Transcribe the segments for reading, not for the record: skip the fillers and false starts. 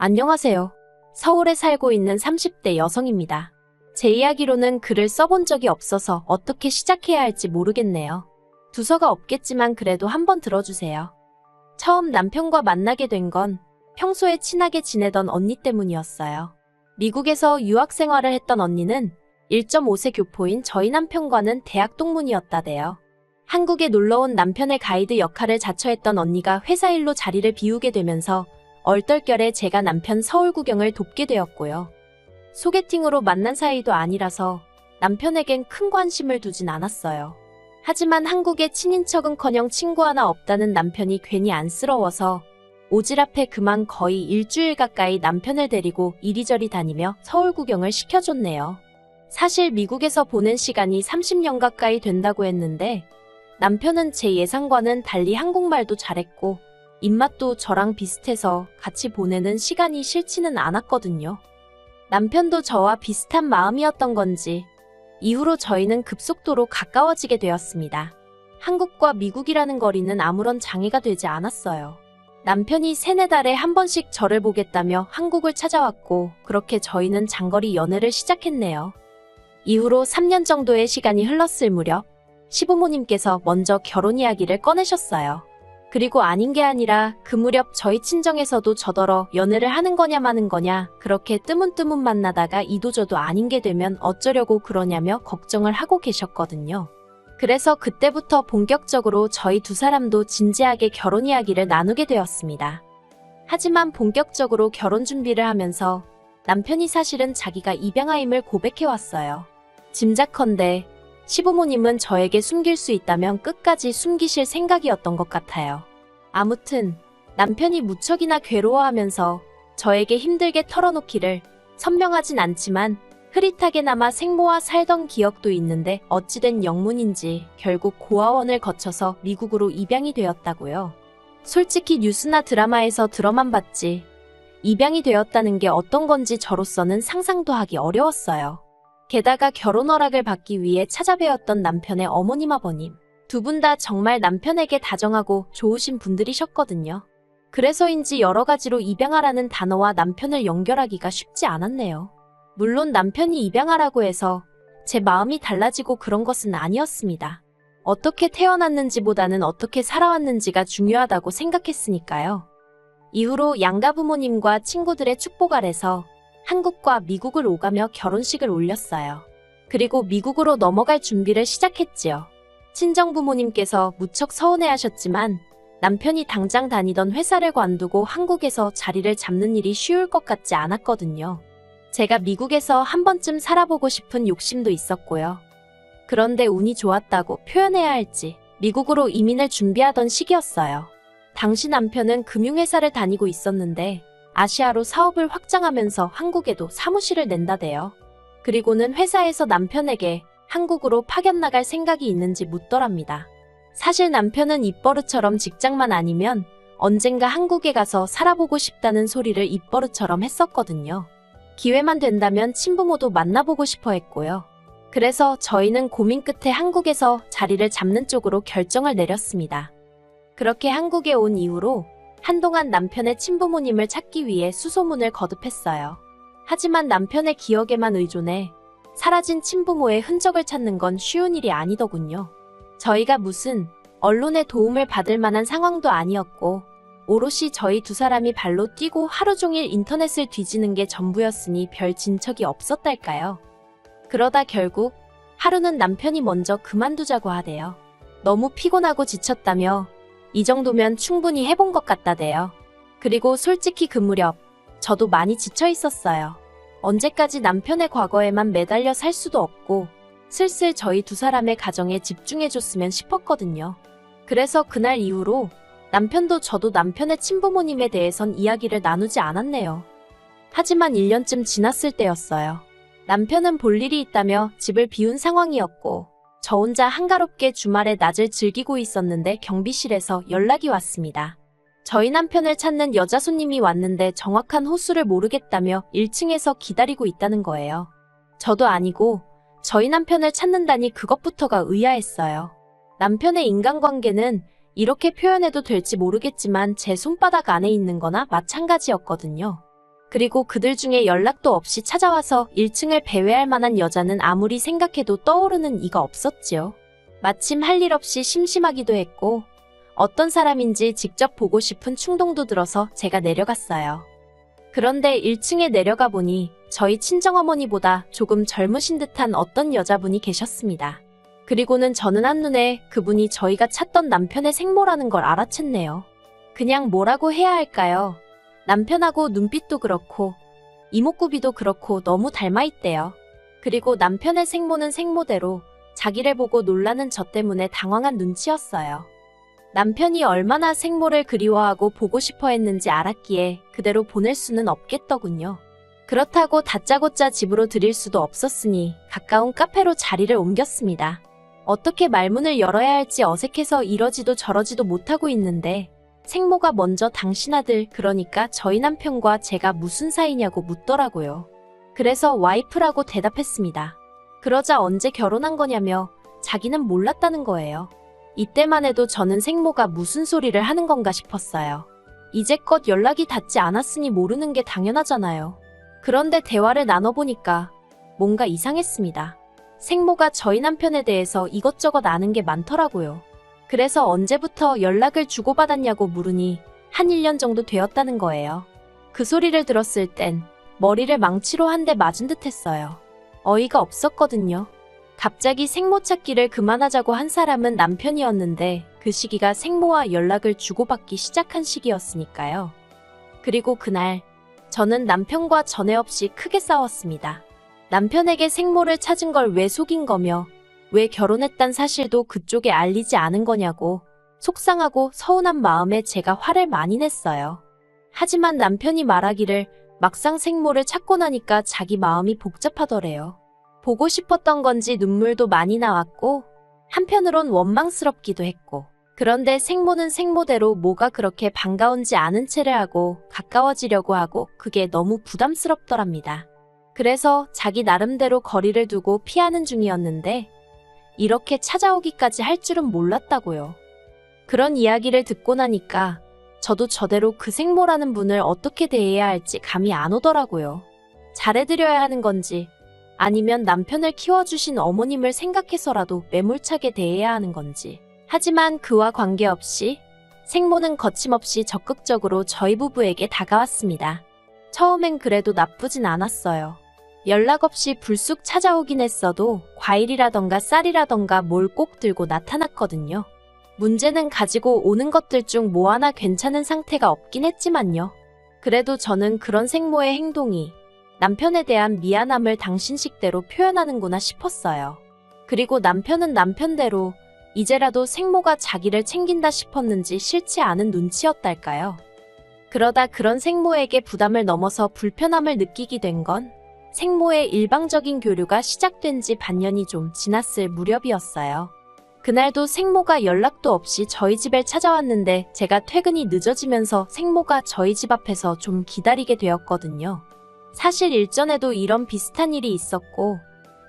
안녕하세요. 서울에 살고 있는 30대 여성입니다. 제 이야기로는 글을 써본 적이 없어서 어떻게 시작해야 할지 모르겠네요. 두서가 없겠지만 그래도 한번 들어주세요. 처음 남편과 만나게 된 건 평소에 친하게 지내던 언니 때문이었어요. 미국에서 유학 생활을 했던 언니는 1.5세 교포인 저희 남편과는 대학 동문이었다대요. 한국에 놀러온 남편의 가이드 역할을 자처했던 언니가 회사 일로 자리를 비우게 되면서 얼떨결에 제가 남편 서울 구경을 돕게 되었고요. 소개팅으로 만난 사이도 아니라서 남편에겐 큰 관심을 두진 않았어요. 하지만 한국에 친인척은커녕 친구 하나 없다는 남편이 괜히 안쓰러워서 오지랖에 그만 거의 일주일 가까이 남편을 데리고 이리저리 다니며 서울 구경을 시켜줬네요. 사실 미국에서 보낸 시간이 30년 가까이 된다고 했는데 남편은 제 예상과는 달리 한국말도 잘했고 입맛도 저랑 비슷해서 같이 보내는 시간이 싫지는 않았거든요. 남편도 저와 비슷한 마음이었던 건지 이후로 저희는 급속도로 가까워지게 되었습니다. 한국과 미국이라는 거리는 아무런 장애가 되지 않았어요. 남편이 3-4달에 한 번씩 저를 보겠다며 한국을 찾아왔고 그렇게 저희는 장거리 연애를 시작했네요. 이후로 3년 정도의 시간이 흘렀을 무렵 시부모님께서 먼저 결혼 이야기를 꺼내셨어요. 그리고 아닌 게 아니라 그 무렵 저희 친정에서도 저더러 연애를 하는 거냐 마는 거냐 그렇게 뜨문뜨문 만나다가 이도저도 아닌 게 되면 어쩌려고 그러냐며 걱정을 하고 계셨거든요. 그래서 그때부터 본격적으로 저희 두 사람도 진지하게 결혼 이야기를 나누게 되었습니다. 하지만 본격적으로 결혼 준비를 하면서 남편이 사실은 자기가 입양아임을 고백해왔어요. 짐작컨대 시부모님은 저에게 숨길 수 있다면 끝까지 숨기실 생각이었던 것 같아요. 아무튼 남편이 무척이나 괴로워하면서 저에게 힘들게 털어놓기를 선명하진 않지만 흐릿하게나마 생모와 살던 기억도 있는데 어찌된 영문인지 결국 고아원을 거쳐서 미국으로 입양이 되었다고요. 솔직히 뉴스나 드라마에서 들어만 봤지 입양이 되었다는 게 어떤 건지 저로서는 상상도 하기 어려웠어요. 게다가 결혼 허락을 받기 위해 찾아뵈었던 남편의 어머님 아버님 두 분 다 정말 남편에게 다정하고 좋으신 분들이셨거든요. 그래서인지 여러 가지로 입양하라는 단어와 남편을 연결하기가 쉽지 않았네요. 물론 남편이 입양하라고 해서 제 마음이 달라지고 그런 것은 아니었습니다. 어떻게 태어났는지보다는 어떻게 살아왔는지가 중요하다고 생각했으니까요. 이후로 양가 부모님과 친구들의 축복 아래서 한국과 미국을 오가며 결혼식을 올렸어요. 그리고 미국으로 넘어갈 준비를 시작했지요. 친정 부모님께서 무척 서운해하셨지만 남편이 당장 다니던 회사를 관두고 한국에서 자리를 잡는 일이 쉬울 것 같지 않았거든요. 제가 미국에서 한 번쯤 살아보고 싶은 욕심도 있었고요. 그런데 운이 좋았다고 표현해야 할지 미국으로 이민을 준비하던 시기였어요. 당시 남편은 금융회사를 다니고 있었는데 아시아로 사업을 확장하면서 한국에도 사무실을 낸다대요. 그리고는 회사에서 남편에게 한국으로 파견 나갈 생각이 있는지 묻더랍니다. 사실 남편은 입버릇처럼 직장만 아니면 언젠가 한국에 가서 살아보고 싶다는 소리를 입버릇처럼 했었거든요. 기회만 된다면 친부모도 만나보고 싶어 했고요. 그래서 저희는 고민 끝에 한국에서 자리를 잡는 쪽으로 결정을 내렸습니다. 그렇게 한국에 온 이후로 한동안 남편의 친부모님을 찾기 위해 수소문을 거듭했어요. 하지만 남편의 기억에만 의존해 사라진 친부모의 흔적을 찾는 건 쉬운 일이 아니더군요. 저희가 무슨 언론의 도움을 받을 만한 상황도 아니었고 오롯이 저희 두 사람이 발로 뛰고 하루 종일 인터넷을 뒤지는 게 전부였으니 별 진척이 없었달까요. 그러다 결국 하루는 남편이 먼저 그만두자고 하대요. 너무 피곤하고 지쳤다며 이 정도면 충분히 해본 것 같다대요. 그리고 솔직히 그 무렵 저도 많이 지쳐 있었어요. 언제까지 남편의 과거에만 매달려 살 수도 없고 슬슬 저희 두 사람의 가정에 집중해줬으면 싶었거든요. 그래서 그날 이후로 남편도 저도 남편의 친부모님에 대해선 이야기를 나누지 않았네요. 하지만 1년쯤 지났을 때였어요. 남편은 볼 일이 있다며 집을 비운 상황이었고 저 혼자 한가롭게 주말에 낮을 즐기고 있었는데 경비실에서 연락이 왔습니다. 저희 남편을 찾는 여자 손님이 왔는데 정확한 호수를 모르겠다며 1층에서 기다리고 있다는 거예요. 저도 아니고 저희 남편을 찾는다니 그것부터가 의아했어요. 남편의 인간관계는 이렇게 표현해도 될지 모르겠지만 제 손바닥 안에 있는 거나 마찬가지였거든요. 그리고 그들 중에 연락도 없이 찾아와서 1층을 배회할 만한 여자는 아무리 생각해도 떠오르는 이가 없었지요. 마침 할 일 없이 심심하기도 했고 어떤 사람인지 직접 보고 싶은 충동도 들어서 제가 내려갔어요. 그런데 1층에 내려가 보니 저희 친정어머니보다 조금 젊으신 듯한 어떤 여자분이 계셨습니다. 그리고는 저는 한눈에 그분이 저희가 찾던 남편의 생모라는 걸 알아챘네요. 그냥 뭐라고 해야 할까요? 남편하고 눈빛도 그렇고 이목구비도 그렇고 너무 닮아있대요. 그리고 남편의 생모는 생모대로 자기를 보고 놀라는 저 때문에 당황한 눈치였어요. 남편이 얼마나 생모를 그리워하고 보고 싶어 했는지 알았기에 그대로 보낼 수는 없겠더군요. 그렇다고 다짜고짜 집으로 들일 수도 없었으니 가까운 카페로 자리를 옮겼습니다. 어떻게 말문을 열어야 할지 어색해서 이러지도 저러지도 못하고 있는데 생모가 먼저 당신 아들, 그러니까 저희 남편과 제가 무슨 사이냐고 묻더라고요. 그래서 와이프라고 대답했습니다. 그러자 언제 결혼한 거냐며 자기는 몰랐다는 거예요. 이때만 해도 저는 생모가 무슨 소리를 하는 건가 싶었어요. 이제껏 연락이 닿지 않았으니 모르는 게 당연하잖아요. 그런데 대화를 나눠보니까 뭔가 이상했습니다. 생모가 저희 남편에 대해서 이것저것 아는 게 많더라고요. 그래서 언제부터 연락을 주고받았냐고 물으니 한 1년 정도 되었다는 거예요. 그 소리를 들었을 땐 머리를 망치로 한 대 맞은 듯 했어요. 어이가 없었거든요. 갑자기 생모 찾기를 그만하자고 한 사람은 남편이었는데 그 시기가 생모와 연락을 주고받기 시작한 시기였으니까요. 그리고 그날 저는 남편과 전에 없이 크게 싸웠습니다. 남편에게 생모를 찾은 걸 왜 속인 거며 왜 결혼했단 사실도 그쪽에 알리지 않은 거냐고 속상하고 서운한 마음에 제가 화를 많이 냈어요. 하지만 남편이 말하기를 막상 생모를 찾고 나니까 자기 마음이 복잡하더래요. 보고 싶었던 건지 눈물도 많이 나왔고 한편으론 원망스럽기도 했고 그런데 생모는 생모대로 뭐가 그렇게 반가운지 아는 체를 하고 가까워지려고 하고 그게 너무 부담스럽더랍니다. 그래서 자기 나름대로 거리를 두고 피하는 중이었는데 이렇게 찾아오기까지 할 줄은 몰랐다고요. 그런 이야기를 듣고 나니까 저도 저대로 그 생모라는 분을 어떻게 대해야 할지 감이 안 오더라고요. 잘해드려야 하는 건지 아니면 남편을 키워주신 어머님을 생각해서라도 매몰차게 대해야 하는 건지. 하지만 그와 관계없이 생모는 거침없이 적극적으로 저희 부부에게 다가왔습니다. 처음엔 그래도 나쁘진 않았어요. 연락 없이 불쑥 찾아오긴 했어도 과일이라던가 쌀이라던가 뭘 꼭 들고 나타났거든요. 문제는 가지고 오는 것들 중 뭐 하나 괜찮은 상태가 없긴 했지만요. 그래도 저는 그런 생모의 행동이 남편에 대한 미안함을 당신 식대로 표현하는구나 싶었어요. 그리고 남편은 남편대로 이제라도 생모가 자기를 챙긴다 싶었는지 싫지 않은 눈치였달까요. 그러다 그런 생모에게 부담을 넘어서 불편함을 느끼게 된 건 생모의 일방적인 교류가 시작된 지 반년이 좀 지났을 무렵이었어요. 그날도 생모가 연락도 없이 저희 집에 찾아왔는데 제가 퇴근이 늦어지면서 생모가 저희 집 앞에서 좀 기다리게 되었거든요. 사실 일전에도 이런 비슷한 일이 있었고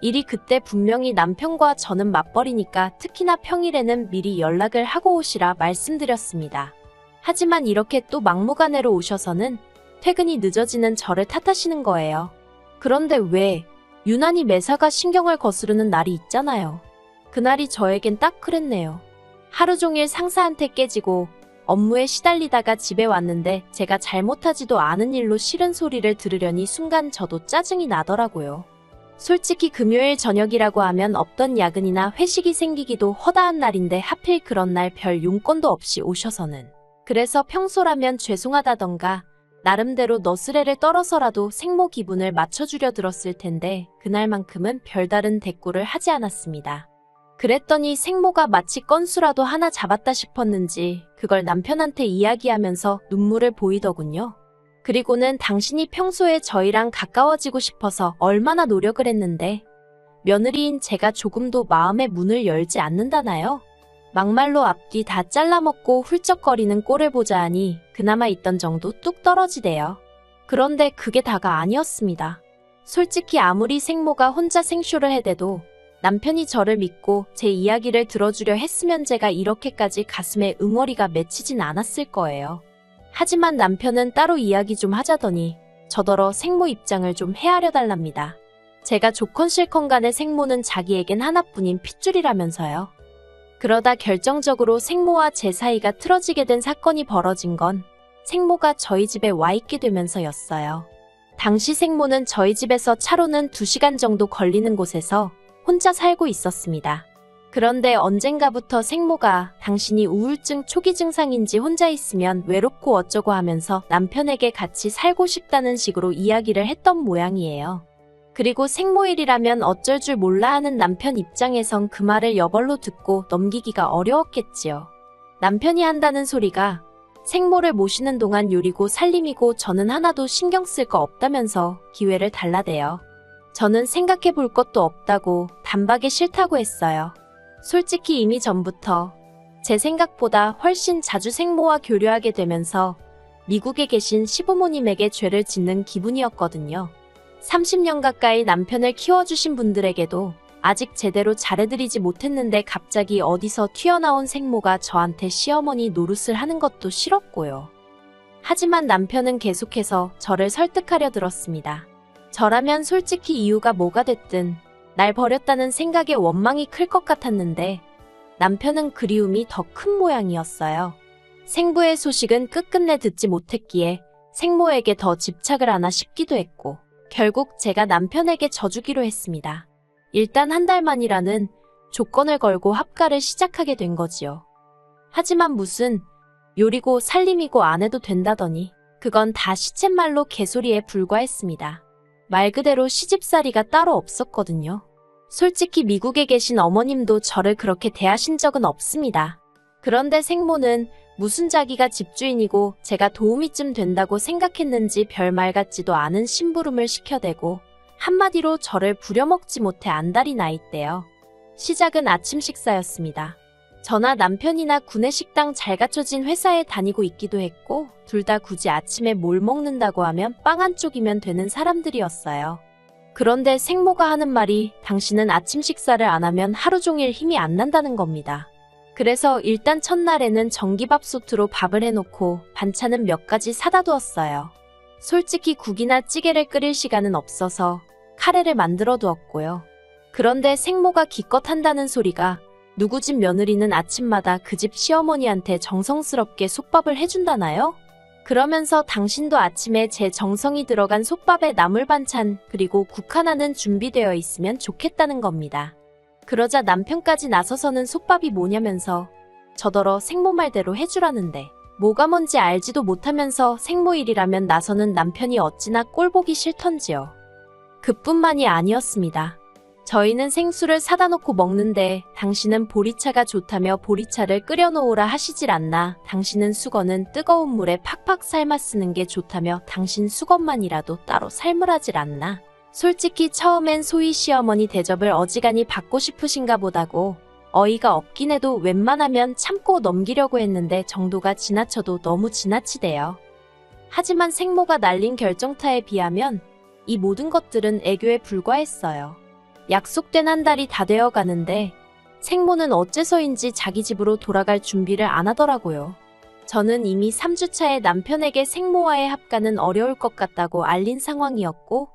일이 그때 분명히 남편과 저는 맞벌이니까 특히나 평일에는 미리 연락을 하고 오시라 말씀드렸습니다. 하지만 이렇게 또 막무가내로 오셔서는 퇴근이 늦어지는 저를 탓하시는 거예요. 그런데 왜 유난히 매사가 신경을 거스르는 날이 있잖아요. 그날이 저에겐 딱 그랬네요. 하루 종일 상사한테 깨지고 업무에 시달리다가 집에 왔는데 제가 잘못하지도 않은 일로 싫은 소리를 들으려니 순간 저도 짜증이 나더라고요. 솔직히 금요일 저녁이라고 하면 없던 야근이나 회식이 생기기도 허다한 날인데 하필 그런 날 별 용건도 없이 오셔서는. 그래서 평소라면 죄송하다던가 나름대로 너스레를 떨어서라도 생모 기분을 맞춰주려 들었을 텐데 그날만큼은 별다른 대꾸를 하지 않았습니다. 그랬더니 생모가 마치 건수라도 하나 잡았다 싶었는지 그걸 남편한테 이야기하면서 눈물을 보이더군요. 그리고는 당신이 평소에 저희랑 가까워지고 싶어서 얼마나 노력을 했는데 며느리인 제가 조금도 마음의 문을 열지 않는다나요? 막말로 앞뒤 다 잘라먹고 훌쩍거리는 꼴을 보자 하니 그나마 있던 정도 뚝 떨어지대요. 그런데 그게 다가 아니었습니다. 솔직히 아무리 생모가 혼자 생쇼를 해대도 남편이 저를 믿고 제 이야기를 들어주려 했으면 제가 이렇게까지 가슴에 응어리가 맺히진 않았을 거예요. 하지만 남편은 따로 이야기 좀 하자더니 저더러 생모 입장을 좀 헤아려 달랍니다. 제가 좋건 싫건 간에 생모는 자기에겐 하나뿐인 핏줄이라면서요. 그러다 결정적으로 생모와 제 사이가 틀어지게 된 사건이 벌어진 건 생모가 저희 집에 와 있게 되면서였어요. 당시 생모는 저희 집에서 차로는 2시간 정도 걸리는 곳에서 혼자 살고 있었습니다. 그런데 언젠가부터 생모가 당신이 우울증 초기 증상인지 혼자 있으면 외롭고 어쩌고 하면서 남편에게 같이 살고 싶다는 식으로 이야기를 했던 모양이에요. 그리고 생모일이라면 어쩔 줄 몰라 하는 남편 입장에선 그 말을 여벌로 듣고 넘기기가 어려웠겠지요. 남편이 한다는 소리가 생모를 모시는 동안 요리고 살림이고 저는 하나도 신경 쓸 거 없다면서 기회를 달라대요. 저는 생각해 볼 것도 없다고 단박에 싫다고 했어요. 솔직히 이미 전부터 제 생각보다 훨씬 자주 생모와 교류하게 되면서 미국에 계신 시부모님에게 죄를 짓는 기분이었거든요. 30년 가까이 남편을 키워주신 분들에게도 아직 제대로 잘해드리지 못했는데 갑자기 어디서 튀어나온 생모가 저한테 시어머니 노릇을 하는 것도 싫었고요. 하지만 남편은 계속해서 저를 설득하려 들었습니다. 저라면 솔직히 이유가 뭐가 됐든 날 버렸다는 생각에 원망이 클 것 같았는데 남편은 그리움이 더 큰 모양이었어요. 생부의 소식은 끝끝내 듣지 못했기에 생모에게 더 집착을 하나 싶기도 했고 결국 제가 남편에게 져주기로 했습니다. 일단 한 달만이라는 조건을 걸고 합가를 시작하게 된 거지요. 하지만 무슨 요리고 살림이고 안 해도 된다더니 그건 다 시쳇말로 개소리에 불과했습니다. 말 그대로 시집살이가 따로 없었거든요. 솔직히 미국에 계신 어머님도 저를 그렇게 대하신 적은 없습니다. 그런데 생모는 무슨 자기가 집주인이고 제가 도우미 쯤 된다고 생각했는지 별말 같지도 않은 심부름을 시켜대고 한마디로 저를 부려먹지 못해 안달이 나 있대요. 시작은 아침 식사였습니다. 저나 남편이나 구내식당 잘 갖춰진 회사에 다니고 있기도 했고 둘 다 굳이 아침에 뭘 먹는다고 하면 빵 한 쪽이면 되는 사람들이었어요. 그런데 생모가 하는 말이 당신은 아침 식사를 안 하면 하루 종일 힘이 안 난다는 겁니다. 그래서 일단 첫날에는 전기밥솥으로 밥을 해놓고 반찬은 몇 가지 사다 두었어요. 솔직히 국이나 찌개를 끓일 시간은 없어서 카레를 만들어 두었고요. 그런데 생모가 기껏 한다는 소리가 누구 집 며느리는 아침마다 그 집 시어머니한테 정성스럽게 솥밥을 해준다나요? 그러면서 당신도 아침에 제 정성이 들어간 솥밥에 나물 반찬 그리고 국 하나는 준비되어 있으면 좋겠다는 겁니다. 그러자 남편까지 나서서는 솥밥이 뭐냐면서 저더러 생모 말대로 해주라는데 뭐가 뭔지 알지도 못하면서 생모일이라면 나서는 남편이 어찌나 꼴보기 싫던지요. 그뿐만이 아니었습니다. 저희는 생수를 사다 놓고 먹는데 당신은 보리차가 좋다며 보리차를 끓여놓으라 하시질 않나. 당신은 수건은 뜨거운 물에 팍팍 삶아 쓰는 게 좋다며 당신 수건만이라도 따로 삶으라질 않나. 솔직히 처음엔 소희 시어머니 대접을 어지간히 받고 싶으신가 보다고 어이가 없긴 해도 웬만하면 참고 넘기려고 했는데 정도가 지나쳐도 너무 지나치대요. 하지만 생모가 날린 결정타에 비하면 이 모든 것들은 애교에 불과했어요. 약속된 한 달이 다 되어 가는데 생모는 어째서인지 자기 집으로 돌아갈 준비를 안 하더라고요. 저는 이미 3주차에 남편에게 생모와의 합가는 어려울 것 같다고 알린 상황이었고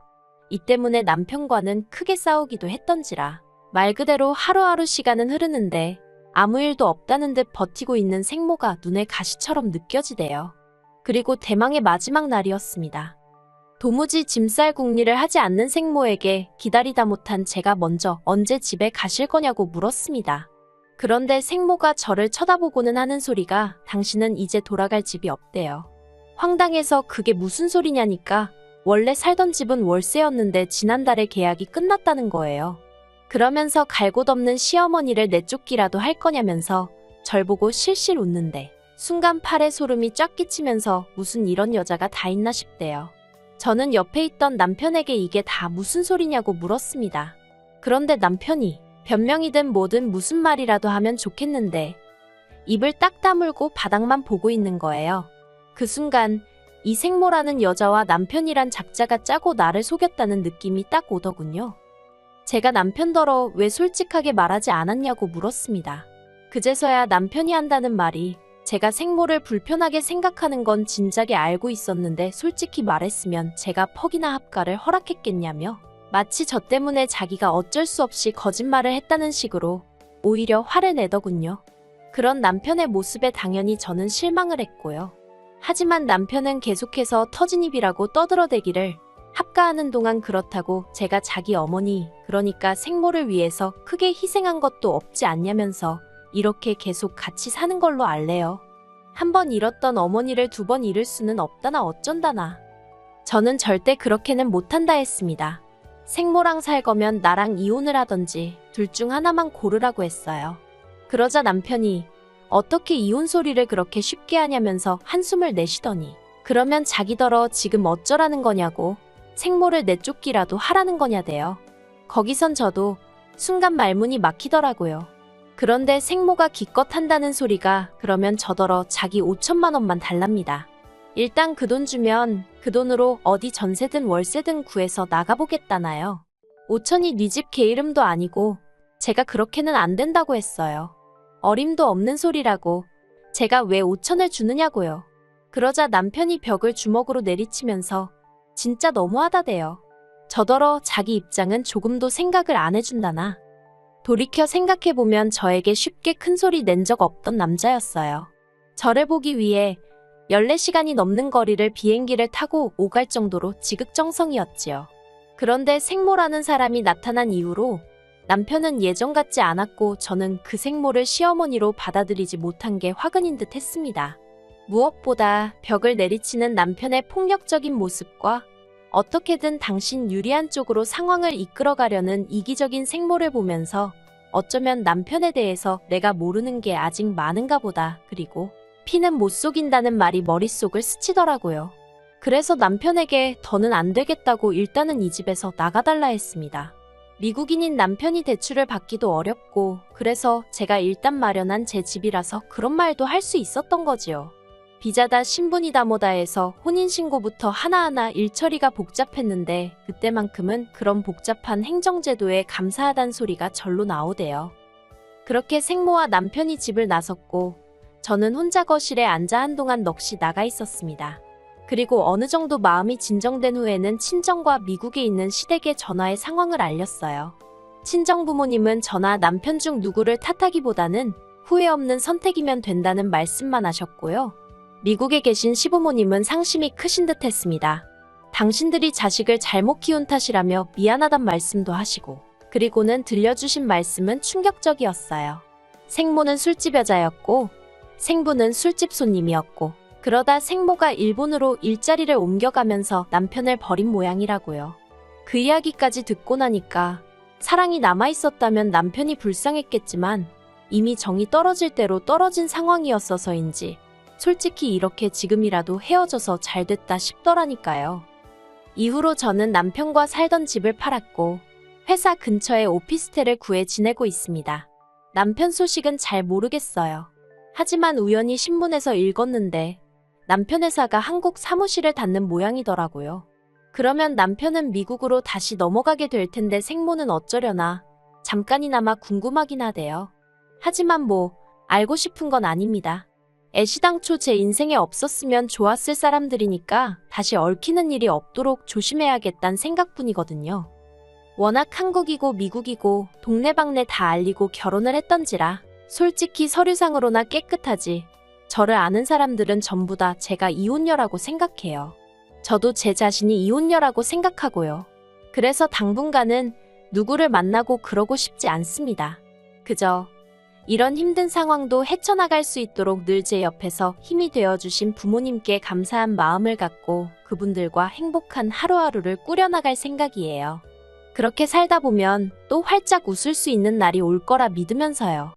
이 때문에 남편과는 크게 싸우기도 했던지라 말 그대로 하루하루 시간은 흐르는데 아무 일도 없다는 듯 버티고 있는 생모가 눈에 가시처럼 느껴지대요. 그리고 대망의 마지막 날이었습니다. 도무지 짐쌀 궁리를 하지 않는 생모에게 기다리다 못한 제가 먼저 언제 집에 가실 거냐고 물었습니다. 그런데 생모가 저를 쳐다보고는 하는 소리가 당신은 이제 돌아갈 집이 없대요. 황당해서 그게 무슨 소리냐니까 원래 살던 집은 월세였는데 지난달에 계약이 끝났다는 거예요. 그러면서 갈 곳 없는 시어머니를 내쫓기라도 할 거냐면서 절 보고 실실 웃는데 순간 팔에 소름이 쫙 끼치면서 무슨 이런 여자가 다 있나 싶대요. 저는 옆에 있던 남편에게 이게 다 무슨 소리냐고 물었습니다. 그런데 남편이 변명이든 뭐든 무슨 말이라도 하면 좋겠는데 입을 딱 다물고 바닥만 보고 있는 거예요. 그 순간 이 생모라는 여자와 남편이란 작자가 짜고 나를 속였다는 느낌이 딱 오더군요. 제가 남편더러 왜 솔직하게 말하지 않았냐고 물었습니다. 그제서야 남편이 한다는 말이 제가 생모를 불편하게 생각하는 건 진작에 알고 있었는데 솔직히 말했으면 제가 퍽이나 합가를 허락했겠냐며 마치 저 때문에 자기가 어쩔 수 없이 거짓말을 했다는 식으로 오히려 화를 내더군요. 그런 남편의 모습에 당연히 저는 실망을 했고요. 하지만 남편은 계속해서 터진 입이라고 떠들어대기를 합가하는 동안 그렇다고 제가 자기 어머니, 그러니까 생모를 위해서 크게 희생한 것도 없지 않냐면서 이렇게 계속 같이 사는 걸로 알래요. 한 번 잃었던 어머니를 두 번 잃을 수는 없다나 어쩐다나. 저는 절대 그렇게는 못한다 했습니다. 생모랑 살 거면 나랑 이혼을 하던지 둘 중 하나만 고르라고 했어요. 그러자 남편이 어떻게 이혼 소리를 그렇게 쉽게 하냐면서 한숨을 내쉬더니 그러면 자기더러 지금 어쩌라는 거냐고 생모를 내쫓기라도 하라는 거냐대요. 거기선 저도 순간 말문이 막히더라고요. 그런데 생모가 기껏 한다는 소리가 그러면 저더러 자기 5천만 원만 달랍니다. 일단 그 돈 주면 그 돈으로 어디 전세든 월세든 구해서 나가보겠다나요. 5천이 네 집 개 이름도 아니고 제가 그렇게는 안 된다고 했어요. 어림도 없는 소리라고 제가 왜 5천을 주느냐고요. 그러자 남편이 벽을 주먹으로 내리치면서 진짜 너무하다대요. 저더러 자기 입장은 조금도 생각을 안 해준다나. 돌이켜 생각해보면 저에게 쉽게 큰 소리 낸 적 없던 남자였어요. 저를 보기 위해 14시간이 넘는 거리를 비행기를 타고 오갈 정도로 지극정성이었지요. 그런데 생모라는 사람이 나타난 이후로 남편은 예전 같지 않았고 저는 그 생모를 시어머니로 받아들이지 못한 게 화근인 듯 했습니다. 무엇보다 벽을 내리치는 남편의 폭력적인 모습과 어떻게든 당신 유리한 쪽으로 상황을 이끌어가려는 이기적인 생모를 보면서 어쩌면 남편에 대해서 내가 모르는 게 아직 많은가 보다. 그리고 피는 못 속인다는 말이 머릿속을 스치더라고요. 그래서 남편에게 더는 안 되겠다고 일단은 이 집에서 나가달라 했습니다. 미국인인 남편이 대출을 받기도 어렵고 그래서 제가 일단 마련한 제 집이라서 그런 말도 할 수 있었던 거지요. 비자다 신분이다 뭐다 해서 혼인신고부터 하나하나 일처리가 복잡했는데 그때만큼은 그런 복잡한 행정제도에 감사하단 소리가 절로 나오대요. 그렇게 생모와 남편이 집을 나섰고 저는 혼자 거실에 앉아 한동안 넋이 나가 있었습니다. 그리고 어느 정도 마음이 진정된 후에는 친정과 미국에 있는 시댁에 전화해 상황을 알렸어요. 친정 부모님은 저나 남편 중 누구를 탓하기보다는 후회 없는 선택이면 된다는 말씀만 하셨고요. 미국에 계신 시부모님은 상심이 크신 듯 했습니다. 당신들이 자식을 잘못 키운 탓이라며 미안하단 말씀도 하시고 그리고는 들려주신 말씀은 충격적이었어요. 생모는 술집 여자였고 생부는 술집 손님이었고 그러다 생모가 일본으로 일자리를 옮겨가면서 남편을 버린 모양이라고요. 그 이야기까지 듣고 나니까 사랑이 남아있었다면 남편이 불쌍했겠지만 이미 정이 떨어질 대로 떨어진 상황이었어서인지 솔직히 이렇게 지금이라도 헤어져서 잘 됐다 싶더라니까요. 이후로 저는 남편과 살던 집을 팔았고 회사 근처에 오피스텔을 구해 지내고 있습니다. 남편 소식은 잘 모르겠어요. 하지만 우연히 신문에서 읽었는데 남편 회사가 한국 사무실을 닫는 모양이더라고요. 그러면 남편은 미국으로 다시 넘어가게 될 텐데 생모는 어쩌려나 잠깐이나마 궁금하긴 하대요. 하지만 뭐 알고 싶은 건 아닙니다. 애시당초 제 인생에 없었으면 좋았을 사람들이니까 다시 얽히는 일이 없도록 조심해야겠다는 생각뿐이거든요. 워낙 한국이고 미국이고 동네방네 다 알리고 결혼을 했던지라 솔직히 서류상으로나 깨끗하지 저를 아는 사람들은 전부 다 제가 이혼녀라고 생각해요. 저도 제 자신이 이혼녀라고 생각하고요. 그래서 당분간은 누구를 만나고 그러고 싶지 않습니다. 그저 이런 힘든 상황도 헤쳐나갈 수 있도록 늘 제 옆에서 힘이 되어주신 부모님께 감사한 마음을 갖고 그분들과 행복한 하루하루를 꾸려나갈 생각이에요. 그렇게 살다 보면 또 활짝 웃을 수 있는 날이 올 거라 믿으면서요.